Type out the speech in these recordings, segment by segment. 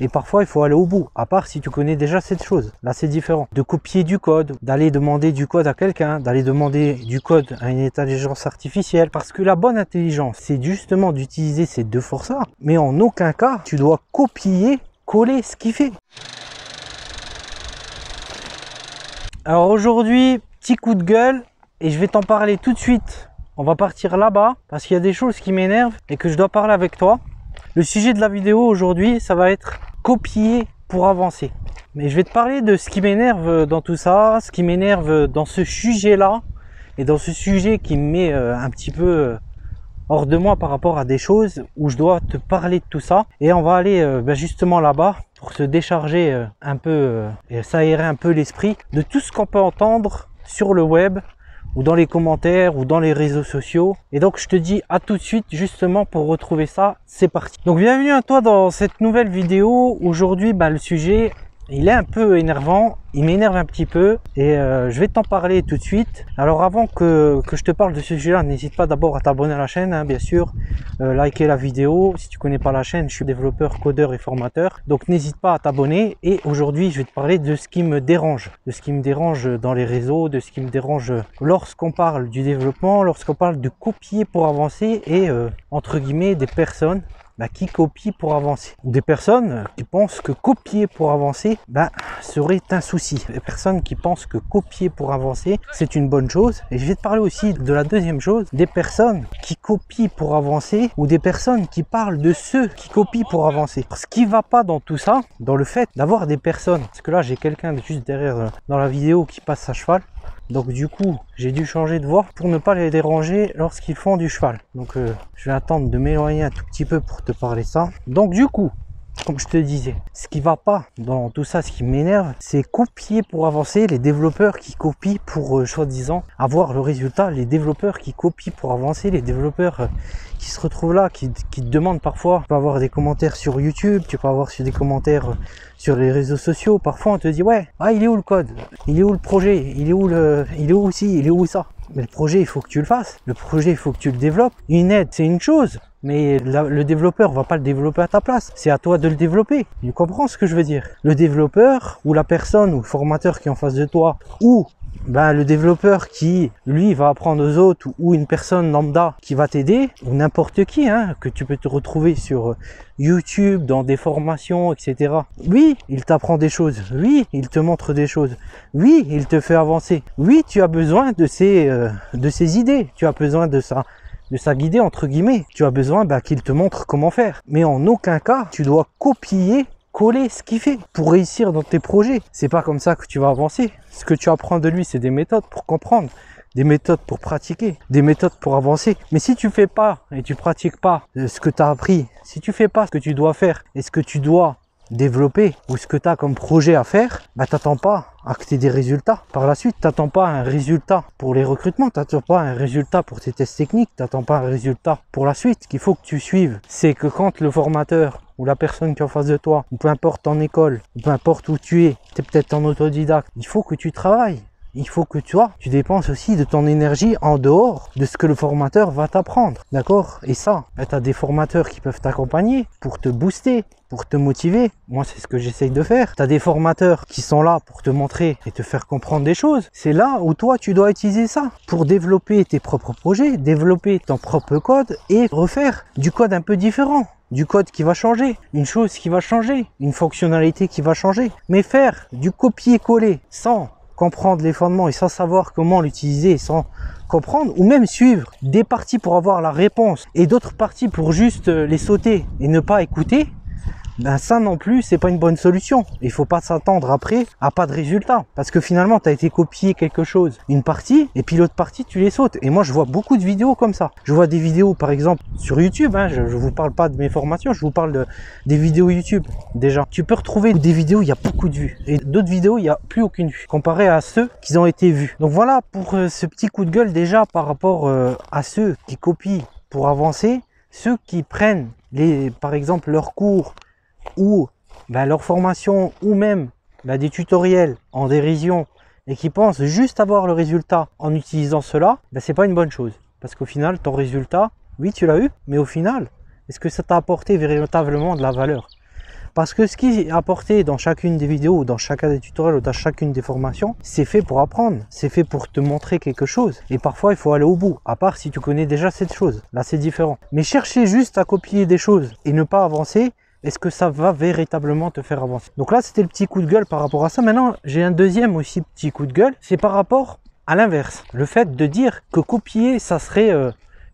Et parfois, il faut aller au bout, à part si tu connais déjà cette chose. Là, c'est différent. De copier du code, d'aller demander du code à quelqu'un, d'aller demander du code à une intelligence artificielle. Parce que la bonne intelligence, c'est justement d'utiliser ces deux forces-là. Mais en aucun cas, tu dois copier, coller ce qu'il fait. Alors aujourd'hui, petit coup de gueule, et je vais t'en parler tout de suite. On va partir là-bas, parce qu'il y a des choses qui m'énervent et que je dois parler avec toi. Le sujet de la vidéo aujourd'hui, ça va être copier pour avancer. Mais je vais te parler de ce qui m'énerve dans tout ça, ce qui m'énerve dans ce sujet-là, et dans ce sujet qui me met un petit peu hors de moi par rapport à des choses où je dois te parler de tout ça. Et on va aller justement là-bas pour se décharger un peu et s'aérer un peu l'esprit de tout ce qu'on peut entendre sur le web, ou dans les commentaires, ou dans les réseaux sociaux. Et donc je te dis à tout de suite justement pour retrouver ça, c'est parti. Donc bienvenue à toi dans cette nouvelle vidéo. Aujourd'hui le sujet, il est un peu énervant, il m'énerve un petit peu et je vais t'en parler tout de suite. Alors avant que je te parle de ce sujet là, n'hésite pas d'abord à t'abonner à la chaîne, hein, bien sûr, liker la vidéo. Si tu connais pas la chaîne, je suis développeur, codeur et formateur, donc n'hésite pas à t'abonner. Et aujourd'hui je vais te parler de ce qui me dérange, dans les réseaux, de ce qui me dérange lorsqu'on parle du développement, lorsqu'on parle de copier pour avancer et entre guillemets des personnes qui copient pour avancer, ou des personnes qui pensent que copier pour avancer serait un souci. Des personnes qui pensent que copier pour avancer c'est une bonne chose. Et je vais te parler aussi de la deuxième chose, des personnes qui copient pour avancer, ou des personnes qui parlent de ceux qui copient pour avancer. Ce qui va pas dans tout ça, dans le fait d'avoir des personnes, parce que là j'ai quelqu'un juste derrière dans la vidéo qui passe à cheval. Donc du coup, j'ai dû changer de voie pour ne pas les déranger lorsqu'ils font du cheval. Donc je vais attendre de m'éloigner un tout petit peu pour te parler ça. Donc du coup, comme je te disais, ce qui va pas dans tout ça, ce qui m'énerve, c'est copier pour avancer. Les développeurs qui copient pour soi-disant avoir le résultat, les développeurs qui copient pour avancer, les développeurs qui se retrouvent là, qui te demandent parfois, tu peux avoir des commentaires sur YouTube, tu peux avoir des commentaires sur les réseaux sociaux. Parfois on te dit ouais, il est où le code, il est où le projet, il est où ci, il est où ça. Mais le projet, il faut que tu le fasses, le projet, il faut que tu le développes. Une aide, c'est une chose, mais le développeur va pas le développer à ta place, c'est à toi de le développer. Tu comprends ce que je veux dire? Le développeur, ou la personne, ou le formateur qui est en face de toi, ou le développeur qui lui va apprendre aux autres, ou une personne lambda qui va t'aider, ou n'importe qui que tu peux te retrouver sur YouTube, dans des formations, etc. Oui, il t'apprend des choses, oui, il te montre des choses, oui, il te fait avancer, oui, tu as besoin de ses idées, tu as besoin de sa guidée entre guillemets, tu as besoin qu'il te montre comment faire. Mais en aucun cas tu dois copier, coller ce qu'il fait pour réussir dans tes projets. C'est pas comme ça que tu vas avancer. Ce que tu apprends de lui, c'est des méthodes pour comprendre, des méthodes pour pratiquer, des méthodes pour avancer. Mais si tu fais pas et tu pratiques pas ce que tu as appris, si tu fais pas ce que tu dois faire et ce que tu dois développer ou ce que tu as comme projet à faire, t'attends pas à que tu aies des résultats. Par la suite, t'attends pas un résultat pour les recrutements, t'attends pas un résultat pour tes tests techniques, t'attends pas un résultat pour la suite. Ce qu'il faut que tu suives, c'est que quand le formateur ou la personne qui est en face de toi, ou peu importe en école, ou peu importe où tu es peut-être en autodidacte, il faut que tu travailles. Il faut que tu dépenses aussi de ton énergie en dehors de ce que le formateur va t'apprendre. D'accord? Et ça, tu as des formateurs qui peuvent t'accompagner pour te booster, pour te motiver. Moi, c'est ce que j'essaye de faire. Tu as des formateurs qui sont là pour te montrer et te faire comprendre des choses. C'est là où toi, tu dois utiliser ça pour développer tes propres projets, développer ton propre code et refaire du code un peu différent. Du code qui va changer, une chose qui va changer, une fonctionnalité qui va changer. Mais faire du copier-coller sans comprendre les fondements et sans savoir comment l'utiliser, sans comprendre, ou même suivre des parties pour avoir la réponse et d'autres parties pour juste les sauter et ne pas écouter, ça non plus, c'est pas une bonne solution. Il faut pas s'attendre après à pas de résultat. Parce que finalement, tu as été copié quelque chose, une partie, et puis l'autre partie, tu les sautes. Et moi, je vois beaucoup de vidéos comme ça. Je vois des vidéos, par exemple, sur YouTube. Je vous parle pas de mes formations, je vous parle des vidéos YouTube, déjà. Tu peux retrouver des vidéos, il y a beaucoup de vues. Et d'autres vidéos, il n'y a plus aucune vue, comparé à ceux qui ont été vus. Donc voilà, pour ce petit coup de gueule, déjà, par rapport à ceux qui copient pour avancer, ceux qui prennent, par exemple, leurs cours, ou leur formation, ou même des tutoriels en dérision et qui pensent juste avoir le résultat en utilisant cela, c'est pas une bonne chose. Parce qu'au final, ton résultat, oui, tu l'as eu, mais au final, est-ce que ça t'a apporté véritablement de la valeur? Parce que ce qui est apporté dans chacune des vidéos, ou dans chacun des tutoriels, ou dans chacune des formations, c'est fait pour apprendre, c'est fait pour te montrer quelque chose. Et parfois, il faut aller au bout, à part si tu connais déjà cette chose. Là, c'est différent. Mais chercher juste à copier des choses et ne pas avancer, est-ce que ça va véritablement te faire avancer? Donc là, c'était le petit coup de gueule par rapport à ça. Maintenant, j'ai un deuxième aussi petit coup de gueule. C'est par rapport à l'inverse. Le fait de dire que copier, ça serait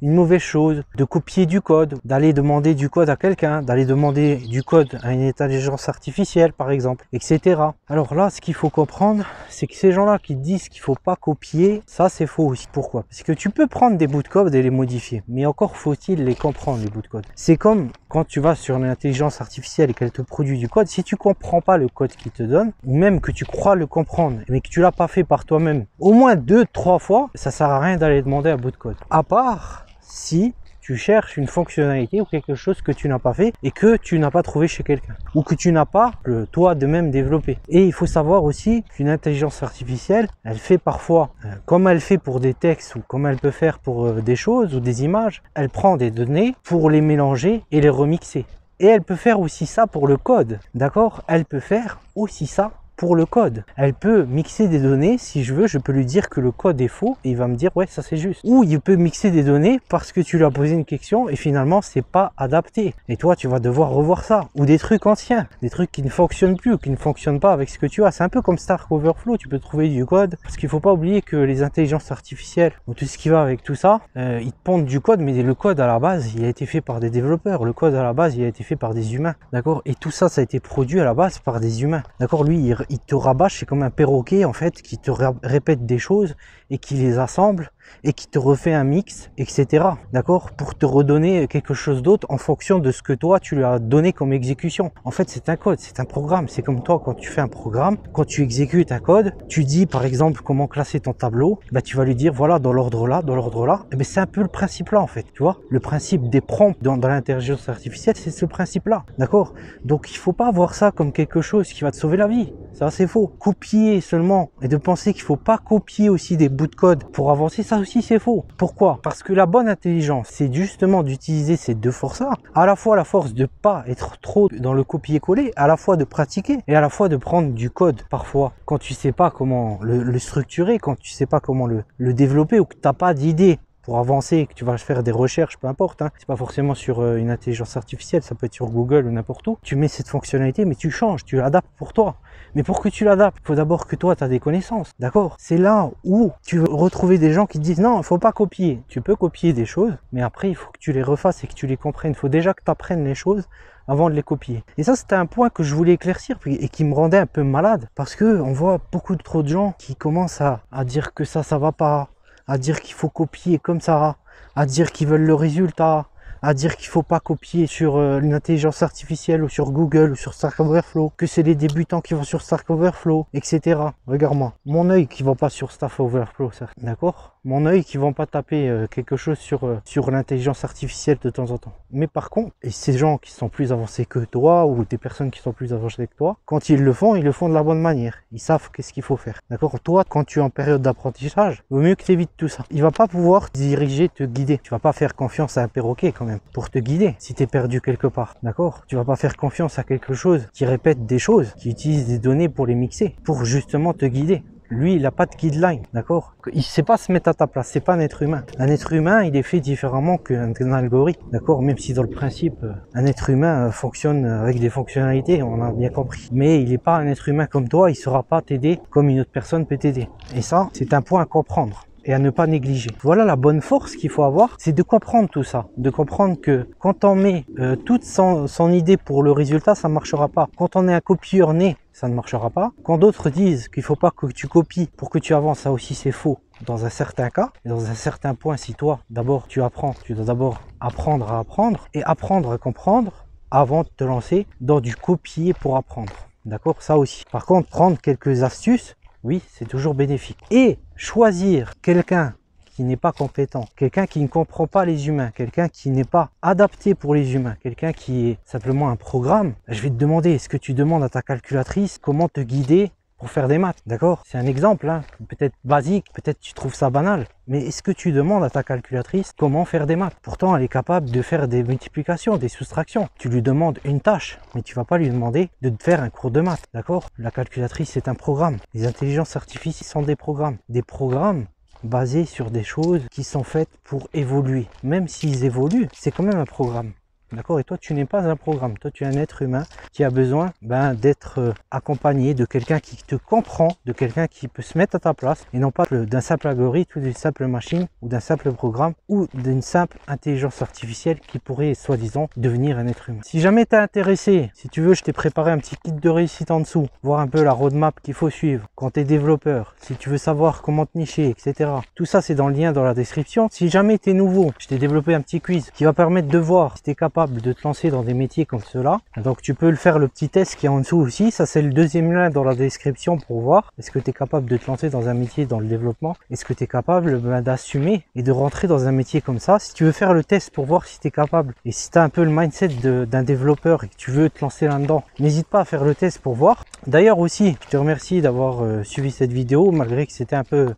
une mauvaise chose, de copier du code, d'aller demander du code à quelqu'un, d'aller demander du code à une intelligence artificielle par exemple, etc. Alors là, ce qu'il faut comprendre, c'est que ces gens-là qui disent qu'il faut pas copier, ça c'est faux aussi. Pourquoi? Parce que tu peux prendre des bouts de code et les modifier, mais encore faut-il les comprendre, les bouts de code. C'est comme quand tu vas sur une intelligence artificielle et qu'elle te produit du code, si tu comprends pas le code qu'il te donne, ou même que tu crois le comprendre, mais que tu l'as pas fait par toi-même, au moins 2-3 fois, ça sert à rien d'aller demander un bout de code. À part si tu cherches une fonctionnalité ou quelque chose que tu n'as pas fait et que tu n'as pas trouvé chez quelqu'un ou que tu n'as pas toi de même développé. Et il faut savoir aussi qu'une intelligence artificielle, elle fait parfois comme elle fait pour des textes ou comme elle peut faire pour des choses ou des images, elle prend des données pour les mélanger et les remixer. Et elle peut faire aussi ça pour le code, d'accord? Elle peut faire aussi ça pour le code. Elle peut mixer des données, si je veux, je peux lui dire que le code est faux et il va me dire ouais, ça c'est juste. Ou il peut mixer des données parce que tu lui as posé une question et finalement c'est pas adapté. Et toi tu vas devoir revoir ça. Ou des trucs anciens, des trucs qui ne fonctionnent plus ou qui ne fonctionnent pas avec ce que tu as. C'est un peu comme Stack Overflow, tu peux trouver du code. Parce qu'il faut pas oublier que les intelligences artificielles ou tout ce qui va avec tout ça, ils te pondent du code, mais le code à la base, il a été fait par des développeurs. Le code à la base, il a été fait par des humains. D'accord? Et tout ça, ça a été produit à la base par des humains. D'accord? Lui, il te rabâche, c'est comme un perroquet en fait qui te répète des choses et qui les assemble et qui te refait un mix, etc. D'accord? Pour te redonner quelque chose d'autre en fonction de ce que toi tu lui as donné comme exécution. En fait, c'est un code, c'est un programme. C'est comme toi quand tu fais un programme, quand tu exécutes un code, tu dis par exemple comment classer ton tableau, bah, tu vas lui dire voilà dans l'ordre là, dans l'ordre là. Et c'est un peu le principe là en fait, tu vois. Le principe des prompts dans l'intelligence artificielle, c'est ce principe là, d'accord? Donc il faut pas voir ça comme quelque chose qui va te sauver la vie. Ça c'est faux. Copier seulement et de penser qu'il faut pas copier aussi des bouts de code pour avancer, ça aussi c'est faux. Pourquoi? Parce que la bonne intelligence, c'est justement d'utiliser ces deux forces-là. À la fois la force de pas être trop dans le copier-coller, à la fois de pratiquer et à la fois de prendre du code parfois quand tu sais pas comment le structurer, quand tu sais pas comment le développer ou que t'as pas d'idée pour avancer, que tu vas faire des recherches, peu importe, hein. C'est pas forcément sur une intelligence artificielle, ça peut être sur Google ou n'importe où. Tu mets cette fonctionnalité, mais tu changes, tu l'adaptes pour toi. Mais pour que tu l'adaptes, il faut d'abord que toi, tu as des connaissances, d'accord? C'est là où tu veux retrouver des gens qui te disent non, il faut pas copier. Tu peux copier des choses, mais après, il faut que tu les refasses et que tu les comprennes. Il faut déjà que tu apprennes les choses avant de les copier. Et ça, c'était un point que je voulais éclaircir et qui me rendait un peu malade parce que on voit beaucoup trop de gens qui commencent à dire que ça va pas, à dire qu'il faut copier comme ça, à dire qu'ils veulent le résultat, à dire qu'il faut pas copier sur une intelligence artificielle ou sur Google ou sur Stack Overflow, que c'est les débutants qui vont sur Stack Overflow, etc. Regarde-moi, mon œil qui va pas sur Stack Overflow, d'accord? Mon œil qui va pas taper quelque chose sur l'intelligence artificielle de temps en temps. Mais par contre, et ces gens qui sont plus avancés que toi ou des personnes qui sont plus avancées que toi, quand ils le font de la bonne manière. Ils savent qu'est-ce qu'il faut faire. D'accord? Toi, quand tu es en période d'apprentissage, il vaut mieux que tu évites tout ça. Il va pas pouvoir te diriger, te guider. Tu vas pas faire confiance à un perroquet quand même pour te guider si tu es perdu quelque part. D'accord? Tu vas pas faire confiance à quelque chose qui répète des choses, qui utilise des données pour les mixer, pour justement te guider. Lui, il n'a pas de guideline, d'accord? Il ne sait pas se mettre à ta place, c'est pas un être humain. Un être humain, il est fait différemment qu'un algorithme, d'accord? Même si dans le principe, un être humain fonctionne avec des fonctionnalités, on a bien compris. Mais il n'est pas un être humain comme toi, il ne saura pas t'aider comme une autre personne peut t'aider. Et ça, c'est un point à comprendre et à ne pas négliger. Voilà la bonne force qu'il faut avoir, c'est de comprendre tout ça, de comprendre que quand on met toute son idée pour le résultat, ça ne marchera pas. Quand on est un copieur né, ça ne marchera pas. Quand d'autres disent qu'il ne faut pas que tu copies pour que tu avances, ça aussi c'est faux dans un certain cas. Et dans un certain point, si toi, d'abord tu apprends, tu dois d'abord apprendre à apprendre et apprendre à comprendre avant de te lancer dans du copier pour apprendre. D'accord? Ça aussi. Par contre, prendre quelques astuces, oui, c'est toujours bénéfique. Et choisir quelqu'un qui n'est pas compétent, quelqu'un qui ne comprend pas les humains, quelqu'un qui n'est pas adapté pour les humains, quelqu'un qui est simplement un programme, je vais te demander, est-ce que tu demandes à ta calculatrice comment te guider pour faire des maths, d'accord? C'est un exemple, hein, peut-être basique, peut-être tu trouves ça banal, mais est-ce que tu demandes à ta calculatrice comment faire des maths? Pourtant, elle est capable de faire des multiplications, des soustractions. Tu lui demandes une tâche, mais tu vas pas lui demander de te faire un cours de maths, d'accord? La calculatrice, c'est un programme. Les intelligences artificielles sont des programmes. Des programmes basés sur des choses qui sont faites pour évoluer. Même s'ils évoluent, c'est quand même un programme. D'accord? Et toi, tu n'es pas un programme. Toi, tu es un être humain qui a besoin d'être accompagné de quelqu'un qui te comprend, de quelqu'un qui peut se mettre à ta place et non pas d'un simple algorithme ou d'une simple machine ou d'un simple programme ou d'une simple intelligence artificielle qui pourrait soi-disant devenir un être humain. Si jamais tu es intéressé, si tu veux, je t'ai préparé un petit kit de réussite en dessous, voir un peu la roadmap qu'il faut suivre quand tu es développeur, si tu veux savoir comment te nicher, etc. Tout ça, c'est dans le lien dans la description. Si jamais tu es nouveau, je t'ai développé un petit quiz qui va permettre de voir si tu es capable de te lancer dans des métiers comme cela. Donc tu peux le faire, le petit test qui est en dessous aussi, ça c'est le deuxième lien dans la description pour voir est-ce que tu es capable de te lancer dans un métier dans le développement, est-ce que tu es capable d'assumer et de rentrer dans un métier comme ça. Si tu veux faire le test pour voir si tu es capable et si tu as un peu le mindset d'un développeur et que tu veux te lancer là-dedans, n'hésite pas à faire le test pour voir. D'ailleurs aussi, je te remercie d'avoir suivi cette vidéo malgré que c'était un peu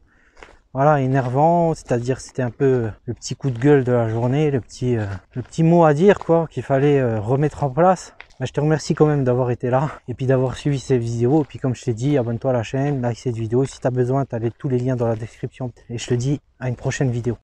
voilà, énervant, c'est-à-dire c'était un peu le petit coup de gueule de la journée, le petit mot à dire quoi, qu'il fallait remettre en place. Je te remercie quand même d'avoir été là et puis d'avoir suivi cette vidéo. Et puis comme je t'ai dit, abonne-toi à la chaîne, like cette vidéo. Si tu as besoin, tu as tous les liens dans la description. Et je te dis à une prochaine vidéo.